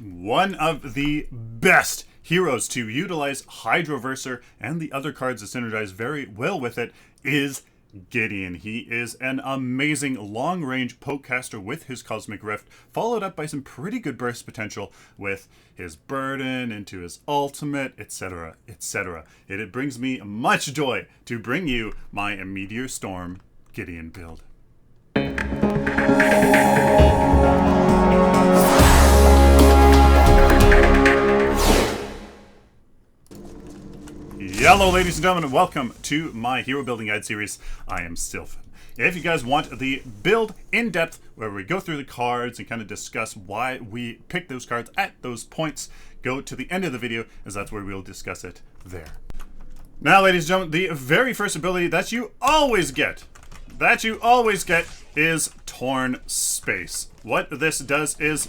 One of the best heroes to utilize Hydroverser and the other cards that synergize very well with it is Gideon. He is an amazing long-range pokecaster with his Cosmic Rift, followed up by some pretty good burst potential with his Burden into his ultimate, etc., etc. It brings me much joy to bring you my Meteor Storm Gideon build. Hello ladies and gentlemen, and welcome to my Hero Building Guide series. I am Sylphin. If you guys want the build in depth, where we go through the cards and kind of discuss why we pick those cards at those points, go to the end of the video, as that's where we'll discuss it there. Now ladies and gentlemen, the very first ability that you always get is Torn Space. What this does is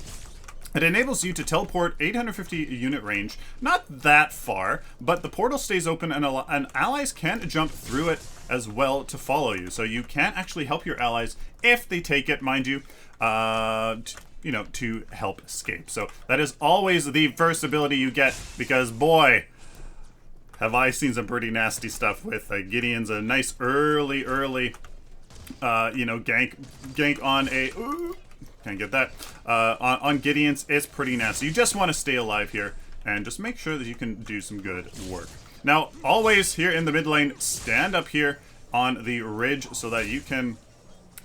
it enables you to teleport 850 unit range, not that far, but the portal stays open and allies can jump through it as well to follow you. So you can actually help your allies if they take it, mind you, to help escape. So that is always the first ability you get, because boy, have I seen some pretty nasty stuff with Gideon's a nice early, gank on a... Ooh, can't get that. On Gideon's, it's pretty nasty. You just want to stay alive here and just make sure that you can do some good work. Now, always here in the mid lane, stand up here on the ridge so that you can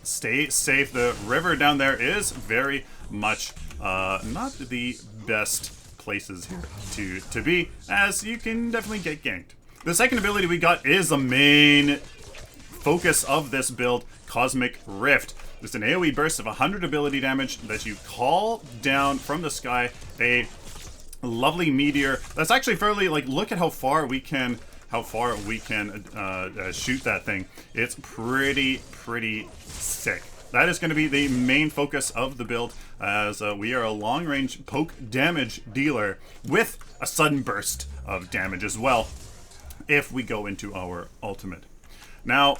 stay safe. The river down there is very much not the best places here to be, as you can definitely get ganked. The second ability we got is the main focus of this build, Cosmic Rift. It's an AoE burst of 100 ability damage that you call down from the sky, a lovely meteor that's actually fairly, look at how far we can shoot that thing. It's pretty sick. That is going to be the main focus of the build, as we are a long-range poke damage dealer with a sudden burst of damage as well if we go into our ultimate. Now,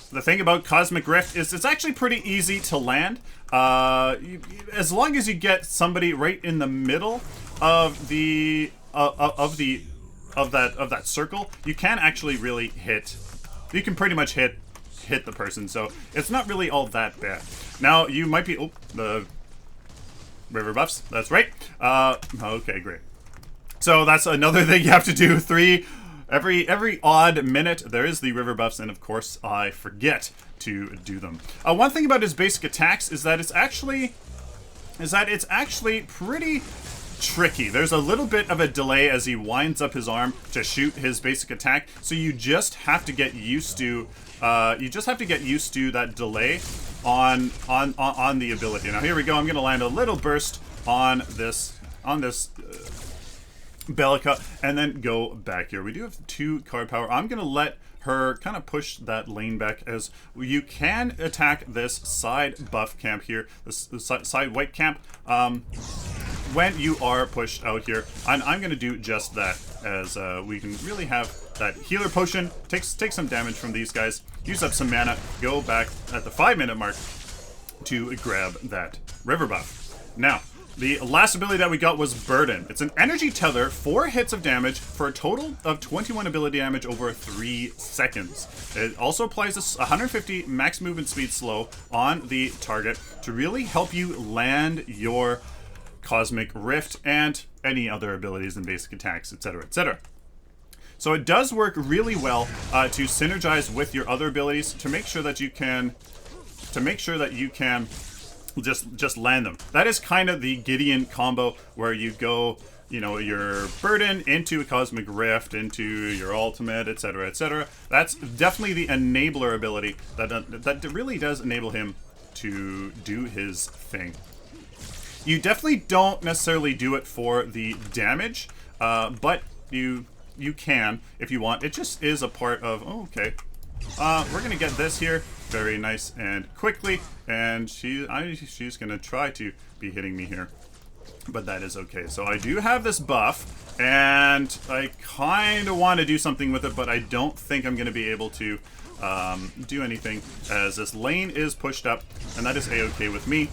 the thing about Cosmic Rift is it's actually pretty easy to land. As long as you get somebody right in the middle of that circle, you can actually really hit. You can pretty much hit the person, so it's not really all that bad. Now you might be the river buffs. That's right. Okay, great. So that's another thing you have to do. Every odd minute, there is the river buffs, and of course, I forget to do them. One thing about his basic attacks is that it's actually pretty tricky. There's a little bit of a delay as he winds up his arm to shoot his basic attack, so you just have to get used to that delay on the ability. Now here we go. I'm gonna land a little burst on this. Bellica, and then go back here. We do have 2 card power. I'm going to let her kind of push that lane back, as you can attack this side buff camp here, this side white camp, when you are pushed out here. And I'm going to do just that, as we can really have that healer potion, take some damage from these guys, use up some mana, go back at the 5-minute mark to grab that river buff. Now, the last ability that we got was Burden. It's an energy tether, 4 hits of damage for a total of 21 ability damage over 3 seconds. It also applies a 150 max movement speed slow on the target to really help you land your Cosmic Rift and any other abilities and basic attacks, etc., etc. So it does work really well to synergize with your other abilities to make sure that you can just land them. That is kind of the Gideon combo, where you go, your Burden into a Cosmic Rift, into your ultimate, etc., etc. That's definitely the enabler ability that really does enable him to do his thing. You definitely don't necessarily do it for the damage, but you can if you want. It just is a part of, okay. We're gonna get this here very nice and quickly, and she's gonna try to be hitting me here, but that is okay. So I do have this buff, and I kind of want to do something with it, but I don't think I'm gonna be able to do anything, as this lane is pushed up, and that is a-okay with me.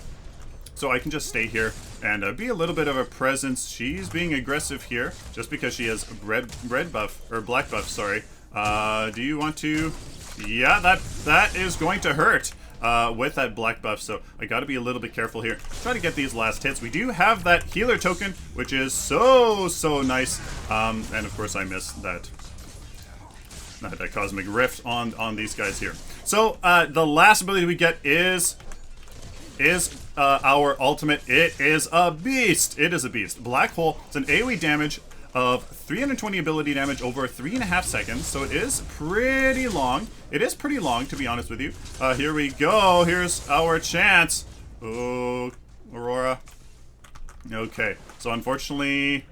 So I can just stay here and be a little bit of a presence. She's being aggressive here just because she has red buff, or black buff, sorry. Do you want to... Yeah, that is going to hurt with that black buff, so I gotta be a little bit careful here. Try to get these last hits. We do have that healer token, which is so nice. And of course I missed that Cosmic Rift on these guys here. So the last ability we get is our ultimate. It is a beast. It is a beast. Black Hole. It's an AoE damage of 320 ability damage over 3.5 seconds, so it is pretty long. It is pretty long, to be honest with you. Here we go. Here's our chance. Oh, Aurora. Okay, so unfortunately...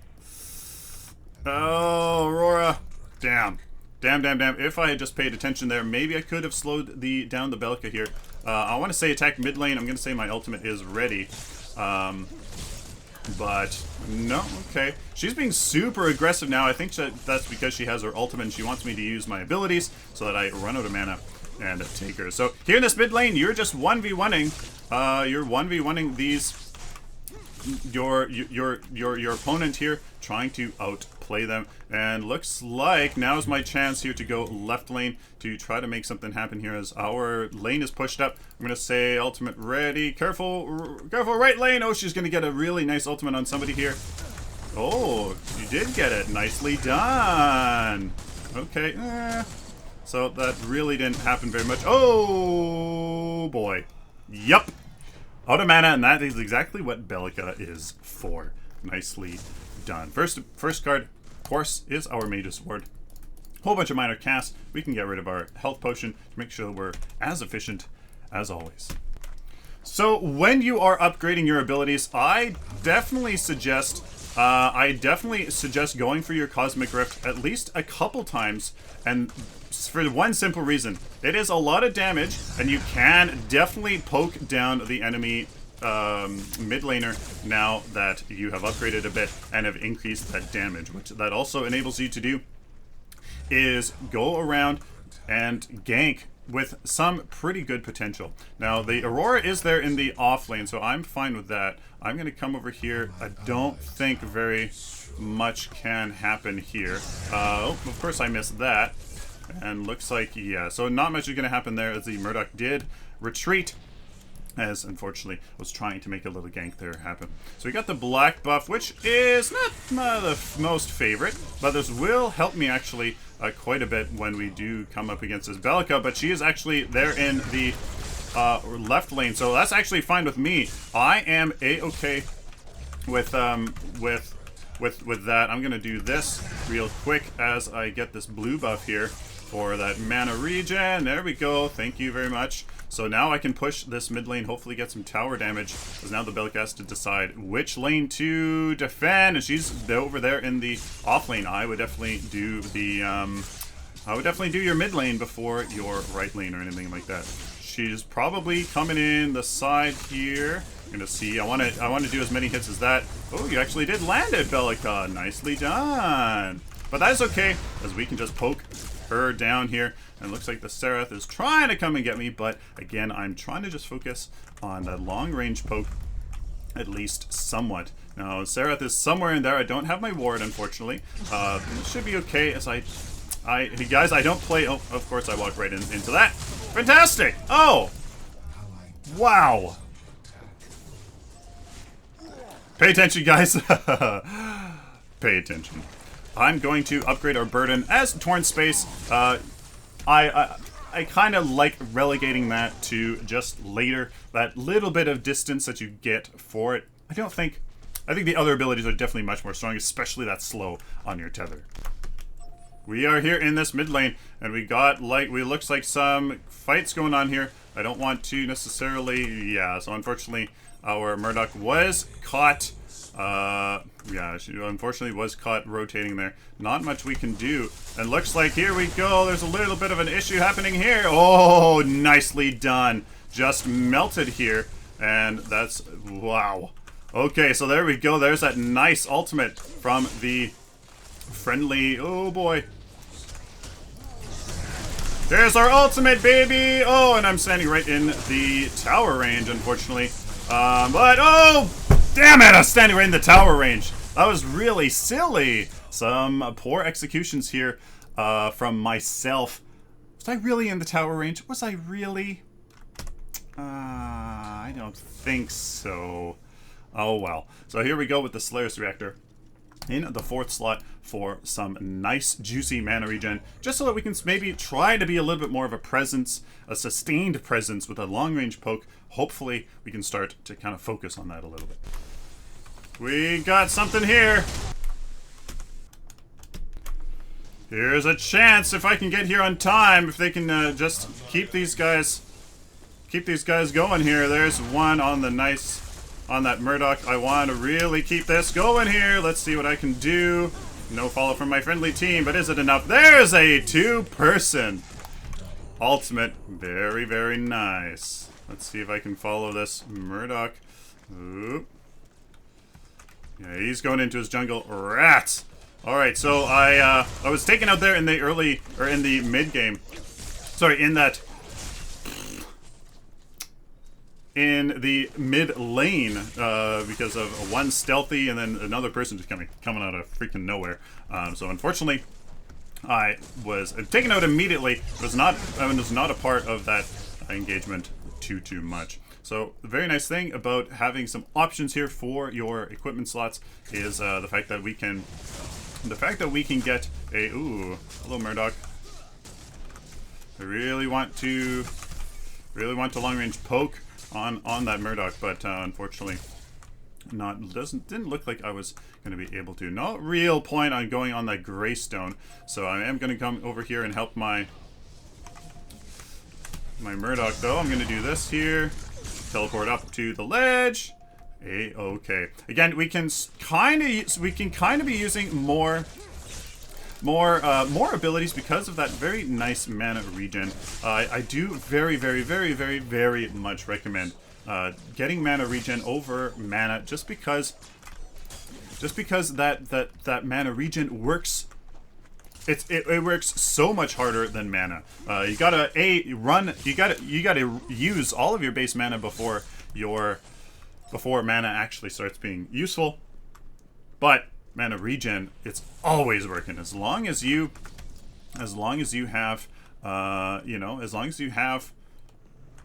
Oh, Aurora. Damn. If I had just paid attention there, maybe I could have slowed down the Belka here. I want to say attack mid lane. I'm going to say my ultimate is ready. But no, okay. She's being super aggressive now. I think that's because she has her ultimate and she wants me to use my abilities so that I run out of mana and take her. So here in this mid lane, you're just 1v1ing. You're 1v1ing these... Your opponent here, trying to outplay them, and looks like now is my chance here to go left lane to try to make something happen here as our lane is pushed up. I'm gonna say ultimate ready. Careful right lane. Oh, she's gonna get a really nice ultimate on somebody here. Oh, you did get it. Nicely done. Okay, so that really didn't happen very much. Oh boy. Yup. Out of mana, and that is exactly what Belka is for. Nicely done. First card, of course, is our Mage's Sword. Whole bunch of minor casts. We can get rid of our health potion to make sure we're as efficient as always. So when you are upgrading your abilities, I definitely suggest going for your Cosmic Rift at least a couple times, and for one simple reason. It is a lot of damage, and you can definitely poke down the enemy mid laner now that you have upgraded a bit and have increased that damage. Which that also enables you to do is go around and gank with some pretty good potential. Now the Aurora is there in the off lane, so I'm fine with that. I'm going to come over here. I don't think very much can happen here. Oh, of course I missed that. And looks like, yeah, so not much is going to happen there as the Murdoch did retreat, as unfortunately I was trying to make a little gank there happen. So we got the black buff, which is not the most favorite, but this will help me actually quite a bit when we do come up against this Belka, but she is actually there in the left lane, so that's actually fine with me. I am a-okay with that. I'm going to do this real quick as I get this blue buff here for that mana regen. There we go. Thank you very much. So now I can push this mid lane, hopefully get some tower damage, because now the Belka has to decide which lane to defend, and she's over there in the off lane. I would definitely do the your mid lane before your right lane or anything like that. She's probably coming in the side here. I'm gonna see. I want to do as many hits as that. Oh, you actually did land it, Belka. Nicely done. But that is okay, as we can just poke her down here. And it looks like the Seraph is trying to come and get me, but again, I'm trying to just focus on that long range poke, at least somewhat. Now, Seraph is somewhere in there. I don't have my ward, unfortunately. It should be okay, as guys, I don't play. Oh, of course, I walk right into that. Fantastic! Oh! Wow! Pay attention, guys. Pay attention. I'm going to upgrade our burden as Torn Space. I kind of like relegating that to just later. That little bit of distance that you get for it. I think the other abilities are definitely much more strong, especially that slow on your tether. We are here in this mid lane, and we looks like some fights going on here. I don't want to necessarily, yeah, so unfortunately our Murdoch was caught. Yeah, she unfortunately was caught rotating there. Not much we can do. And looks like, here we go, there's a little bit of an issue happening here. Oh, nicely done. Just melted here. And that's, wow. Okay, so there we go. There's that nice ultimate from the friendly, oh boy. There's our ultimate, baby. Oh, and I'm standing right in the tower range, unfortunately. But, oh, Damn it! I was standing right in the tower range. That was really silly. Some poor executions here from myself. Was I really in the tower range? Was I really? I don't think so. Oh well. So here we go with the Slayer's Reactor in the 4th slot for some nice juicy mana regen, just so that we can maybe try to be a little bit more of a presence, a sustained presence with a long range poke. Hopefully we can start to kind of focus on that a little bit. We got something here. Here's a chance if I can get here on time, if they can just keep these guys going here. There's one on the on that Murdoch. I want to really keep this going here. Let's see what I can do. No follow from my friendly team, but is it enough? There's a 2-person ultimate. Very, very nice. Let's see if I can follow this Murdoch. Oop. Yeah, he's going into his jungle. Rats! Alright, so I was taken out there in the in the mid game. Sorry, in the mid lane, because of one stealthy and then another person just coming out of freaking nowhere. So unfortunately, I was taken out immediately. I was not a part of that engagement too much. So the very nice thing about having some options here for your equipment slots is the fact that we can get a hello Murdoch. I really want to long range poke on that Murdoch, but unfortunately didn't look like I was going to be able to. No real point on going on that Greystone, so I am going to come over here and help my Murdoch though. I'm going to do this here, teleport up to the ledge. Okay. Again, we can kind of be using more abilities because of that very nice mana regen. I do very, very, very, very, very much recommend getting mana regen over mana, just because that mana regen works. It works so much harder than mana. You gotta use all of your base mana before mana actually starts being useful. But mana regen, it's always working as long as you have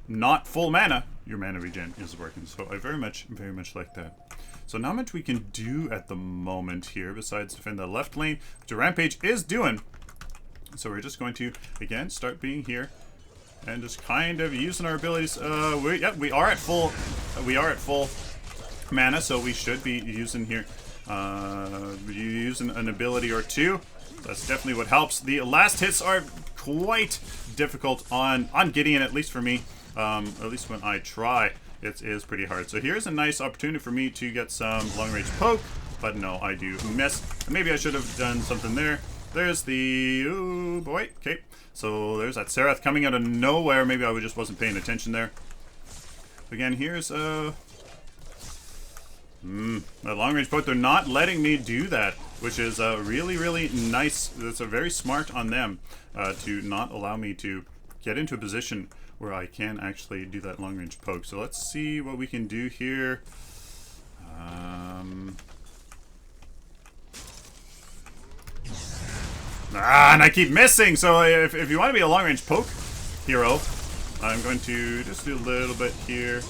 not full mana, your mana regen is working. So I very much like that. So not much we can do at the moment here besides defend the left lane, which Rampage is doing. So we're just going to again start being here and just kind of using our abilities. We are at full mana, so we should be using here using an ability or two. That's definitely what helps. The last hits are quite difficult on Gideon, at least for me. At least when I try, it is pretty hard. So here's a nice opportunity for me to get some long range poke, but no, I do miss. Maybe I should have done something there. There's the boy. Okay, so there's that Seraph coming out of nowhere. Maybe I just wasn't paying attention there. Again, here's the long range poke. They're not letting me do that, which is really, really nice. That's a very smart on them to not allow me to get into a position where I can actually do that long range poke. So let's see what we can do here. And I keep missing. So if you want to be a long range poke hero, I'm going to just do a little bit here.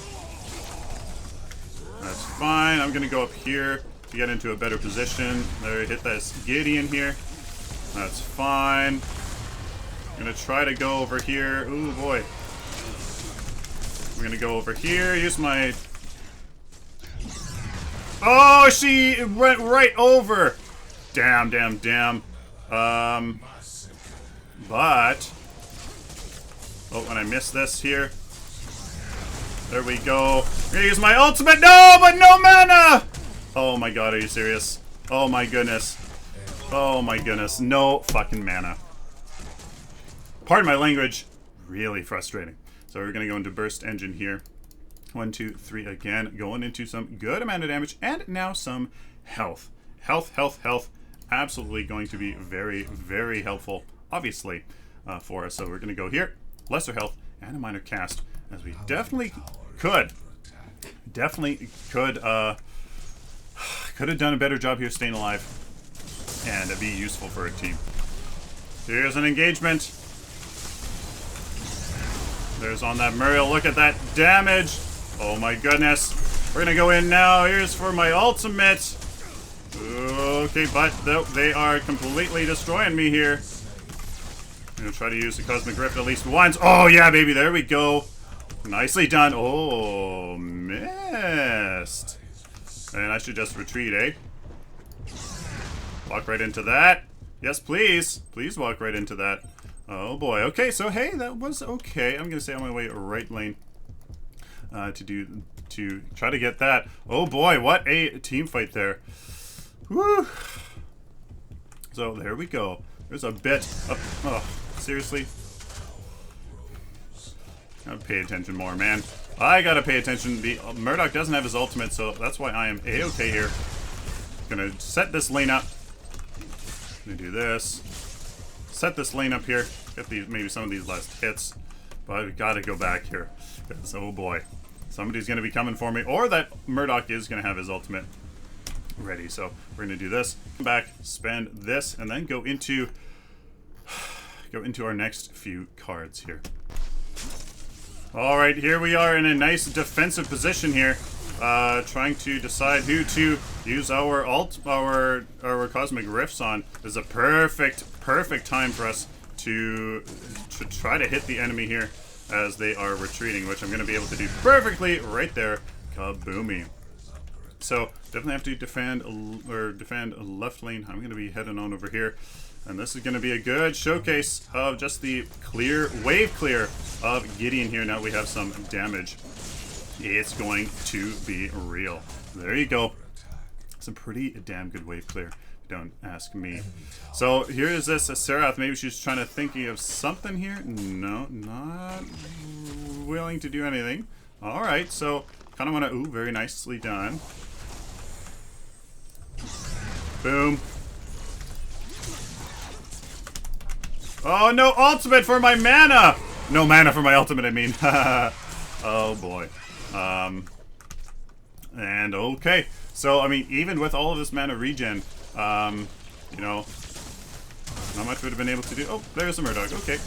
That's fine. I'm going to go up here to get into a better position. There, hit this Gideon here. That's fine. I'm going to try to go over here. Ooh, boy. I'm going to go over here. Use my... Oh, she went right over. Damn. But... Oh, and I missed this here. There we go. I'm gonna use my ultimate. No, but no mana! Oh my god, are you serious? Oh my goodness. Oh my goodness. No fucking mana. Pardon my language. Really frustrating. So we're gonna go into Burst Engine here. 1, 2, 3 again. Going into some good amount of damage and now some health. Health. Absolutely going to be very, very helpful, obviously, for us. So we're gonna go here. Lesser health and a minor cast, as we definitely could could have done a better job here staying alive and be useful for a team. Here's an engagement. There's on that Muriel. Look at that damage. Oh my goodness. We're gonna go in now. Here's for my ultimate. Okay, but they are completely destroying me here. I'm gonna try to use the Cosmic Rift at least once. Oh yeah, baby, there we go. Nicely done. Oh, missed. And I should just retreat, eh? Walk right into that. Yes, please. Please walk right into that. Oh boy. Okay, so hey, that was okay. I'm gonna stay on my way right lane to try to get that. Oh boy, what a team fight there. Woo! So there we go. There's a bit of, oh, seriously? Gotta pay attention more, man. I gotta pay attention. The Murdoch doesn't have his ultimate, so that's why I am A-okay here. Gonna set this lane up. Gonna do this. Set this lane up here. Get these, maybe some of these last hits. But we gotta go back here. Because, oh boy. Somebody's gonna be coming for me. Or that Murdoch is gonna have his ultimate ready. So we're gonna do this. Come back, spend this, and then go into our next few cards here. Alright, here we are in a nice defensive position here. Trying to decide who to use our Cosmic Rifts on. This is a perfect time for us to try to hit the enemy here as they are retreating, which I'm going to be able to do perfectly right there. Kaboomy. So definitely have to defend left lane. I'm going to be heading on over here. And this is going to be a good showcase of just the wave clear of Gideon here. Now we have some damage. It's going to be real. There you go. It's a pretty damn good wave clear. Don't ask me. So here is this Serath. Maybe she's trying to thinking of something here. No, not willing to do anything. All right, so kind of want to. Ooh, very nicely done. Boom. Oh no, ultimate for my mana! No mana for my ultimate, I mean. Oh boy. And okay. So, I mean, even with all of this mana regen, you know, not much would have been able to do. Oh, there's the Murdoch. Okay.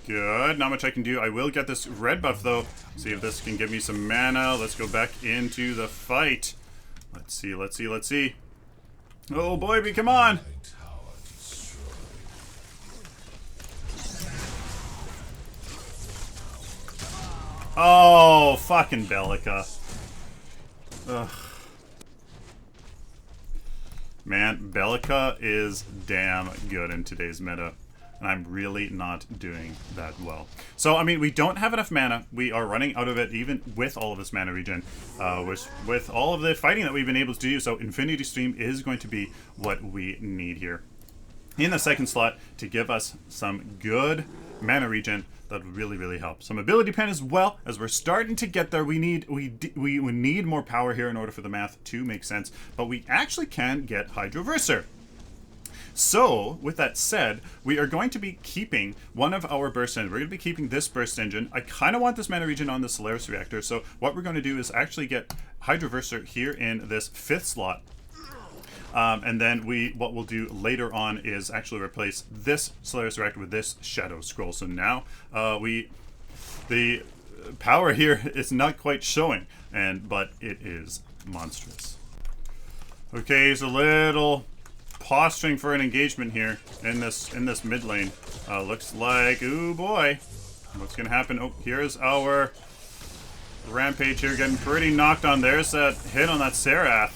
Good. Not much I can do. I will get this red buff, though. See if this can give me some mana. Let's go back into the fight. Let's see, let's see, let's see. Oh boy, come on! Oh, fucking Bellica. Ugh. Man, Bellica is damn good in today's meta. And I'm really not doing that well. So, I mean, we don't have enough mana. We are running out of it even with all of this mana regen. With all of the fighting that we've been able to do. So, Infinity Stream is going to be what we need here in the second slot to give us some good mana regen that would really help. Some ability pen as well, as we're starting to get there. We need more power here in order for the math to make sense, but we actually can get Hydroverser. So, with that said, we are going to be keeping one of our burst engines. We're going to be keeping this burst engine. I kind of want this mana regen on the Solaris reactor, so what we're going to do is actually get Hydroverser here in this 5th slot. And then what we'll do later on is actually replace this Solaris reactor with this Shadow Scroll. So now the power here is not quite showing, but it is monstrous. Okay, here's a little posturing for an engagement here in this mid lane. Looks like, ooh boy, what's gonna happen? Oh, here's our Rampage here getting pretty knocked on. There's that hit on that Serath.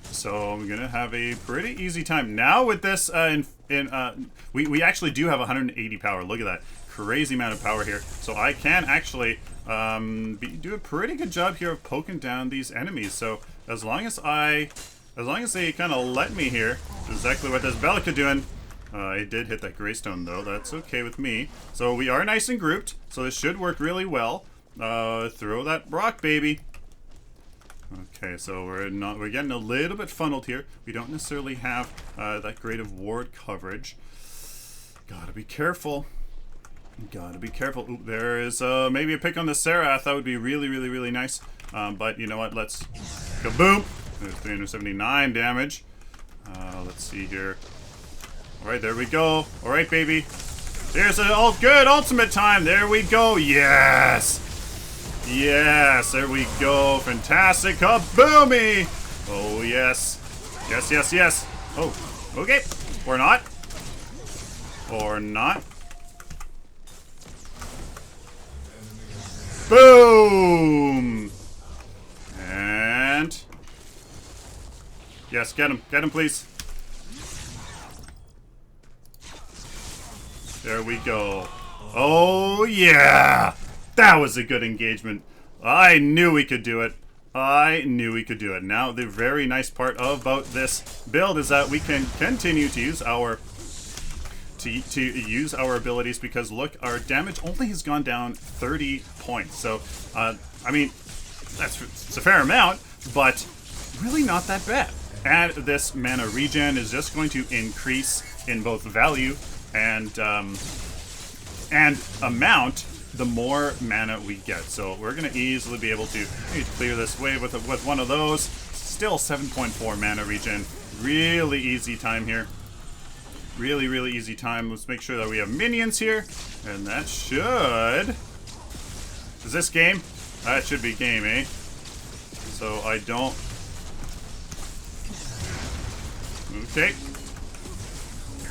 So I'm gonna have a pretty easy time now with this. We actually do have 180 power. Look at that crazy amount of power here. So I can actually do a pretty good job here of poking down these enemies. So as long as they kind of let me here, exactly what this Bellica doing. I did hit that Greystone though. That's okay with me. So we are nice and grouped. So this should work really well. Throw that rock, baby. Okay, so we're getting a little bit funneled here. We don't necessarily have that great of ward coverage. Gotta be careful. Gotta be careful. Ooh, there is maybe a pick on the Serath. That would be really nice. But you know what? Let's kaboom. There's 379 damage. Let's see here. All right, there we go. All right, baby. There's an good ultimate time. There we go. Yes. Yes, there we go. Fantastic. Kaboomy. Oh, yes. Yes, yes, yes. Oh, okay. Or not. Or not. Boom. And... yes, get him. Get him, please. There we go. Oh, yeah. That was a good engagement. I knew we could do it. I knew we could do it. Now, the very nice part about this build is that we can continue to use our use our abilities, because look, our damage only has gone down 30 points. So, I mean, it's a fair amount, but really not that bad. And this mana regen is just going to increase in both value and amount the more mana we get. So we're going to easily be able to clear this wave with one of those. Still 7.4 mana regen. Really easy time here. Really, really easy time. Let's make sure that we have minions here. And that should... is this game? That should be game, eh? So I don't... okay.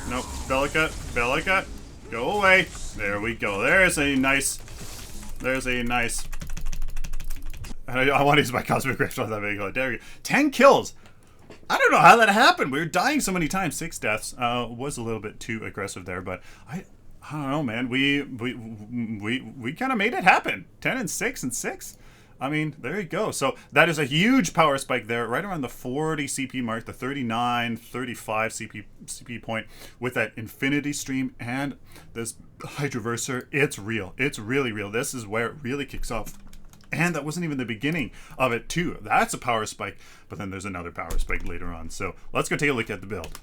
Nope. Bellica. Bellica. Go away. There we go. There's a nice... there's a nice... I want to use my Cosmic Rift on that big. There we go. 10 kills! I don't know how that happened. We were dying so many times. 6 deaths. Was a little bit too aggressive there, but I don't know, man. We kind of made it happen. 10 and 6 and 6. I mean, there you go. So that is a huge power spike there, right around the 40 CP mark, the 39, 35 CP point with that Infinity Stream and this Hydroverser. It's real. It's really real. This is where it really kicks off. And that wasn't even the beginning of it too. That's a power spike, but then there's another power spike later on. So let's go take a look at the build.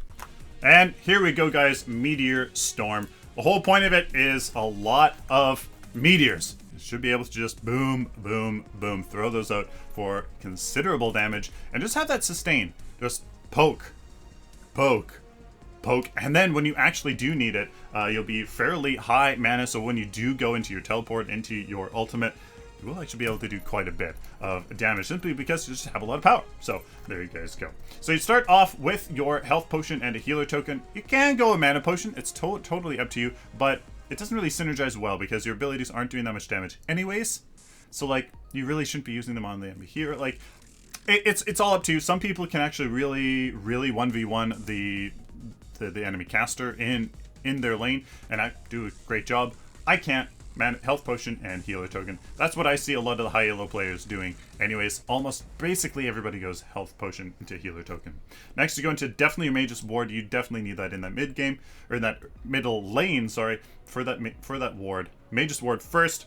And here we go, guys. Meteor Storm. The whole point of it is a lot of meteors. You should be able to just boom, boom, boom, throw those out for considerable damage and just have that sustain. Just poke, poke, poke. And then when you actually do need it, you'll be fairly high mana. So when you do go into your teleport, into your ultimate, you will actually be able to do quite a bit of damage simply because you just have a lot of power. So there you guys go. So you start off with your health potion and a healer token. You can go a mana potion. It's totally up to you, but it doesn't really synergize well because your abilities aren't doing that much damage anyways. So like, you really shouldn't be using them on the enemy here. Like, it's all up to you. Some people can actually really 1v1 the enemy caster in their lane, and I do a great job. I can't. Man, health potion and healer token. That's what I see a lot of the high elo players doing. Anyways, almost basically everybody goes health potion into healer token. Next, you go into definitely your mage's ward. You definitely need that in that mid game, or in that middle lane. Sorry, for that ward. Mage's ward first.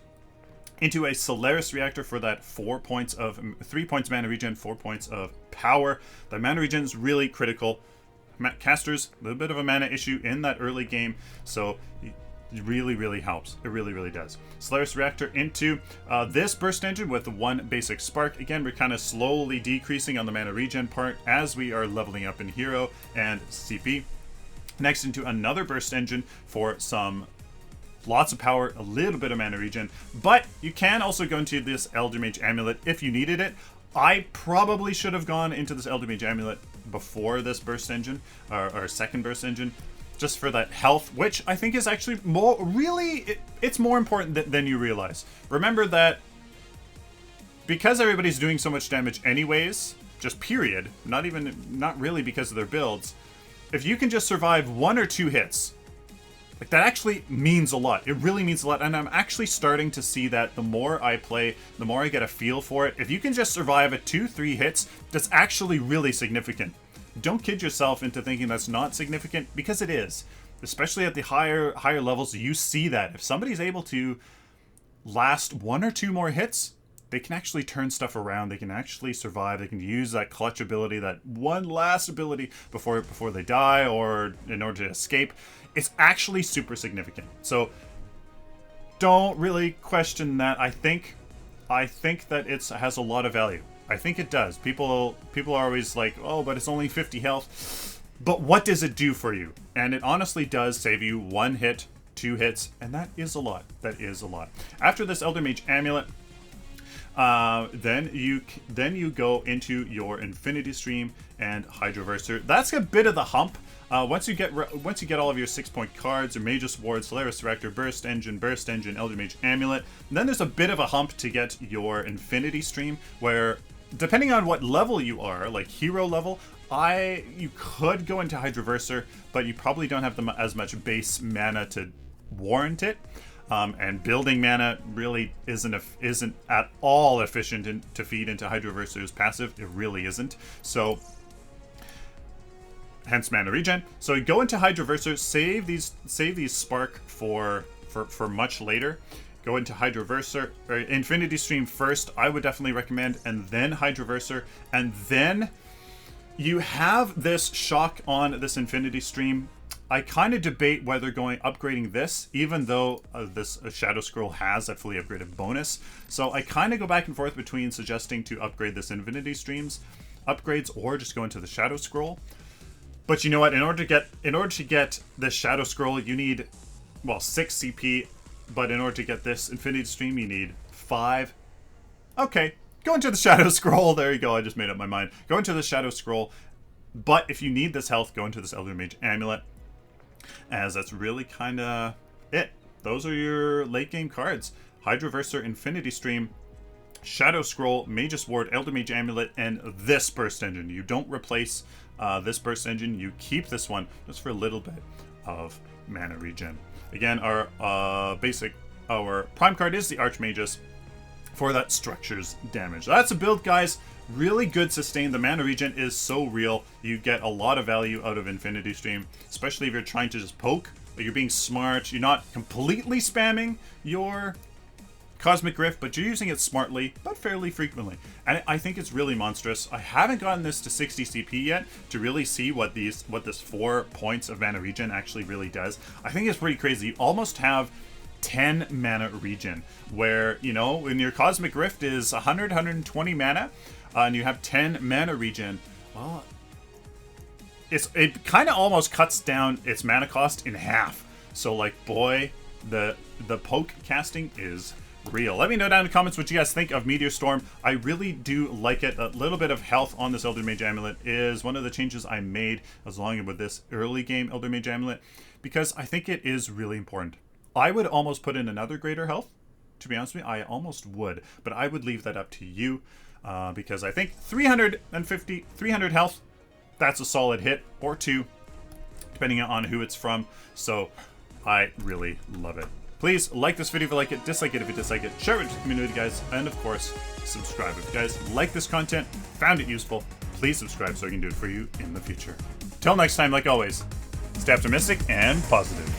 Into a Solaris reactor for that 3 points mana regen, 4 points of power. The mana regen is really critical. Casters, a little bit of a mana issue in that early game, so it really helps. It really does. Solaris reactor into this burst engine with 1 basic spark. Again, we're kind of slowly decreasing on the mana regen part as we are leveling up in hero and CP. Next, into another burst engine for lots of power, a little bit of mana regen, but you can also go into this Elder Mage amulet if you needed it. I probably should have gone into this Elder Mage amulet before this burst engine, or second burst engine, just for that health, which I think is actually it's more important than you realize. Remember that because everybody's doing so much damage anyways, just period, not really because of their builds, if you can just survive 1 or 2 hits, like, that actually means a lot. It really means a lot, and I'm actually starting to see that the more I play, the more I get a feel for it. If you can just survive at 2-3 hits, that's actually really significant. Don't kid yourself into thinking that's not significant, because it is. Especially at the higher levels, you see that. If somebody's able to last 1 or 2 more hits, they can actually turn stuff around. They can actually survive. They can use that clutch ability, that one last ability before they die or in order to escape. It's actually super significant. So don't really question that. I think I think that it has a lot of value. I think it does. People are always like, oh, but it's only 50 health. But what does it do for you? And it honestly does save you 1 hit, 2 hits, and that is a lot. That is a lot. After this Elder Mage Amulet, then you go into your Infinity Stream and Hydroverser. That's a bit of the hump. Once you get all of your 6-point cards, or Mage's Ward, Solaris Director, Burst Engine, Elder Mage Amulet, then there's a bit of a hump to get your Infinity Stream, where depending on what level you are, like hero level, you could go into Hydroverser, but you probably don't have as much base mana to warrant it. And building mana really isn't at all efficient to feed into Hydroverser's passive. It really isn't. So, hence mana regen. So you go into Hydroverser, save these spark for much later. Go into Hydroverser or Infinity Stream first. I would definitely recommend, and then Hydroverser, and then you have this shock on this Infinity Stream. I kind of debate whether upgrading this, even though this Shadow Scroll has that fully upgraded bonus. So I kind of go back and forth between suggesting to upgrade this Infinity Streams upgrades or just go into the Shadow Scroll. But you know what? In order to get this Shadow Scroll, you need 6 CP. But in order to get this Infinity Stream, you need 5. Okay, go into the Shadow Scroll. There you go. I just made up my mind. Go into the Shadow Scroll. But if you need this health, go into this Elder Mage Amulet, as that's really kind of it. Those are your late game cards. Hydroverser, Infinity Stream, Shadow Scroll, Mage's Ward, Elder Mage Amulet, and this Burst Engine. You don't replace this Burst Engine. You keep this one just for a little bit of mana regen. Again, our prime card is the Archmagus for that structures damage. That's a build, guys. Really good sustain. The mana regen is so real. You get a lot of value out of Infinity Stream, especially if you're trying to just poke, but you're being smart. You're not completely spamming your Cosmic Rift, but you're using it smartly, but fairly frequently. And I think it's really monstrous. I haven't gotten this to 60 CP yet to really see what this 4 points of mana regen actually really does. I think it's pretty crazy. You almost have 10 mana regen, where, you know, when your Cosmic Rift is 120 mana, and you have 10 mana regen, well, it kind of almost cuts down its mana cost in half. So, like, boy, the poke casting is real. Let me know down in the comments what you guys think of Meteor Storm. I really do like it. A little bit of health on this Elder Mage Amulet is one of the changes I made as long as with this early game Elder Mage Amulet, because I think it is really important. I would almost put in another greater health, to be honest with you. I almost would, but I would leave that up to you, because I think 300 health, that's a solid hit, or 2, depending on who it's from. So I really love it. Please like this video if you like it, dislike it if you dislike it, share it with the community, guys, and of course, subscribe. If you guys like this content, found it useful, please subscribe so I can do it for you in the future. Till next time, like always, stay optimistic and positive.